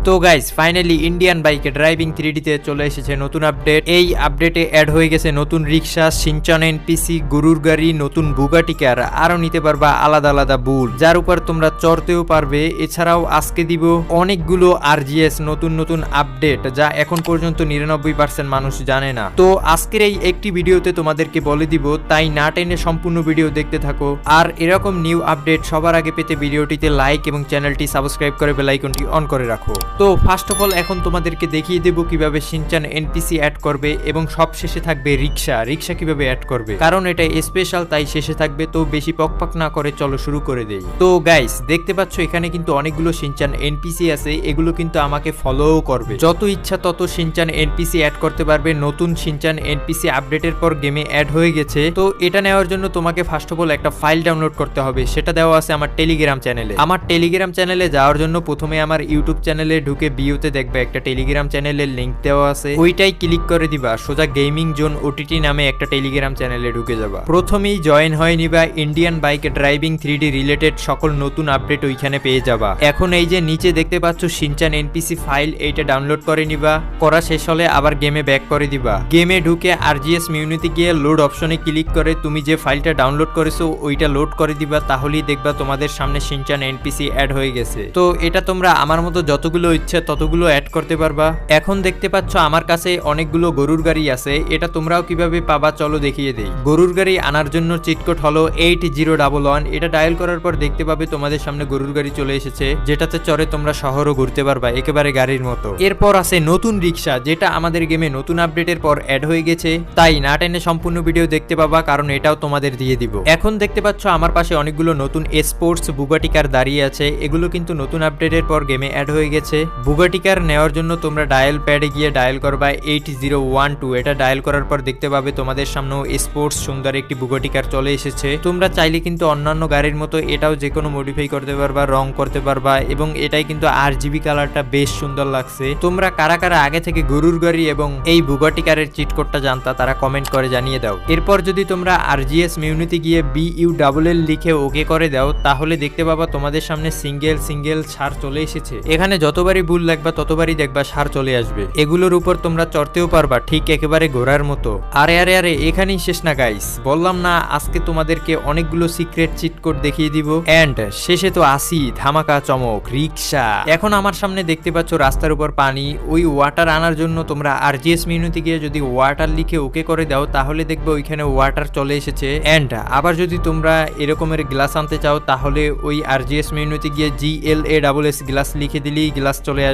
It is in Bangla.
তো গাইস ফাইনালি ইন্ডিয়ান বাইকে ড্রাইভিং 3D তে চলে এসেছে নতুন আপডেট। এই আপডেটে অ্যাড হয়ে গেছে নতুন রিক্সা, শিনচান এনপিসি, গরুর গাড়ি, নতুন বুগাটি কার, আরো নিতে পারবা আলাদা আলাদা বুল যার উপর তোমরা চড়তেও পারবে। এছাড়াও আজকে দিব অনেকগুলো আরজিএস নতুন নতুন আপডেট যা এখন পর্যন্ত 99% মানুষ জানে না। তো আজকের এই একটি ভিডিওতে তোমাদেরকে বলে দিব, তাই না টেনে সম্পূর্ণ ভিডিও দেখতে থাকো। আর এরকম নিউ আপডেট সবার আগে পেতে ভিডিওটিতে লাইক এবং চ্যানেলটি সাবস্ক্রাইব করে বেল আইকনটি অন করে রাখো। তো ফার্স্ট অফ অল এখন তোমাদেরকে দেখিয়ে দেব কিভাবে শিনচান এনপিসি অ্যাড করবে এবং সব শেষে থাকবে রিক্সা কিভাবে অ্যাড করবে, কারণ এটা স্পেশাল তাই শেষে থাকবে। তো বেশি পকপাক না করে চলো শুরু করে দেই। তো গাইস দেখতে পাচ্ছ এখানে কিন্তু অনেকগুলো শিনচান এনপিসি আছে, এগুলো কিন্তু আমাকে ফলোও করবে। যত ইচ্ছা তত শিনচান এনপিসি অ্যাড করতে পারবে। নতুন শিনচান এনপিসি আপডেটের পর গেমে অ্যাড হয়ে গেছে। তো এটা নেওয়ার জন্য তোমাকে ফার্স্ট অফ অল একটা ফাইল ডাউনলোড করতে হবে, সেটা দেওয়া আছে আমার টেলিগ্রাম চ্যানেলে। আমার টেলিগ্রাম চ্যানেলে যাওয়ার জন্য প্রথমে আমার ইউটিউব চ্যানেলে ঢুকে বিওতে দেখবে একটা টেলিগ্রাম চ্যানেলের লিংক দেওয়া আছে, ওইটাই ক্লিক করে দিবা। সোজা গেমিং জোন ওটিটি নামে একটা টেলিগ্রাম চ্যানেলে ঢুকে যাবা। প্রথমেই জয়েন হয়ে নিবা, Indian bike driving 3D related সকল নতুন আপডেট ওইখানে পেয়ে যাবা। এখন এই যে নিচে দেখতে পাচ্ছ শিনচান এনপিসি ফাইল, এইটা ডাউনলোড করে নিবা। করা শেষ হলে আবার গেমে ব্যাক করে দিবা। গেমে ঢুকে আরজিএস মিউনিটি গিয়ে লোড অপশনে ক্লিক করে তুমি যে ফাইলটা ডাউনলোড করেছো ওইটা লোড করে দিবা, তাহলেই দেখবা তোমাদের সামনে শিনচান এনপিসি অ্যাড হয়ে গেছে। তো এটা তোমরা আমার মতো যতগুলো ইচ্ছে ততগুলো অ্যাড করতে পারবা। এখন দেখতে পাচ্ছ আমার কাছে অনেকগুলো গরুর গাড়ি আছে, এটা তোমরাও কিভাবে পাবা চলো দেখিয়ে দেই। গরুর গাড়ি আনার জন্য চিটকোড হলো 8011। এটা ডায়াল করার পর দেখতে পাবে তোমাদের সামনে গরুর গাড়ি চলে এসেছে, যেটাতে চড়ে তোমরা শহরও ঘুরতে পারবা একেবারে গাড়ির মতো। এরপর আছে নতুন রিক্সা, যেটা আমাদের গেমে নতুন আপডেটের পর অ্যাড হয়ে গেছে, তাই না টেনে সম্পূর্ণ ভিডিও দেখতে পাবা, কারণ এটাও তোমাদের দিয়ে দিব। এখন দেখতে পাচ্ছ আমার পাশে অনেকগুলো নতুন স্পোর্টস বুগাটি কার দাঁড়িয়ে আছে, এগুলো কিন্তু নতুন আপডেটের পর গেমে অ্যাড হয়ে গেছে। বুগাটি কার নেওয়ার জন্য তোমরা ডায়াল প্যাডে গিয়ে ডায়াল করবা 8012। এটা ডায়াল করার পর দেখতে পাবে তোমাদের সামনে স্পোর্টস সুন্দর একটি বুগাটি কার চলে এসেছে। তোমরা চাইলে কিন্তু অন্যান্য গাড়ির মতো এটাও যে কোনো মডিফাই করতে পারবা, রং করতে পারবা, এবং এটাই কিন্তু RGB কালারটা বেশ সুন্দর লাগছে। তোমরা কারা কারা আগে থেকে গরুর গাড়ি এবং এই বুগাটি কারের চিট কোডটা জানতা তারা কমেন্ট করে জানিয়ে দাও। এরপর যদি তোমরা আরজিএস মিউনিটি গিয়ে BULL লিখে ওকে করে দাও, তাহলে দেখতে পাবা তোমাদের সামনে সিঙ্গেল ছাড় চলে এসেছে। এখানে যতবারই ভুল লাগবা ততবারই দেখবা সার চলে আসবে। এগুলোর উপর তোমরা চড়তেও পারবা ঠিক একেবারে ঘোড়ার মতো। আরে এখানেই শেষ না গাইস, বললাম না আজকে তোমাদেরকে অনেকগুলো সিক্রেট চিট কোড দেখিয়ে দিব। এন্ড শেষে তো আসি ধামাকা চমক রিক্সা। এখন আমার সামনে দেখতে পাচ্ছ রাস্তার উপর পানি, ওই ওয়াটার আনার জন্য তোমরা আরজিএস মিউনিটি গিয়ে যদি ওয়াটার লিখে ওকে করে দাও, তাহলে দেখবে ওইখানে ওয়াটার চলে এসেছে। এন্ড আবার যদি তোমরা এরকমের গ্লাস আনতে চাও, তাহলে ওই আরজিএস মিউনিটি গিয়ে GLASS গ্লাস লিখে দিলেই গ্লাস চলে আসবে।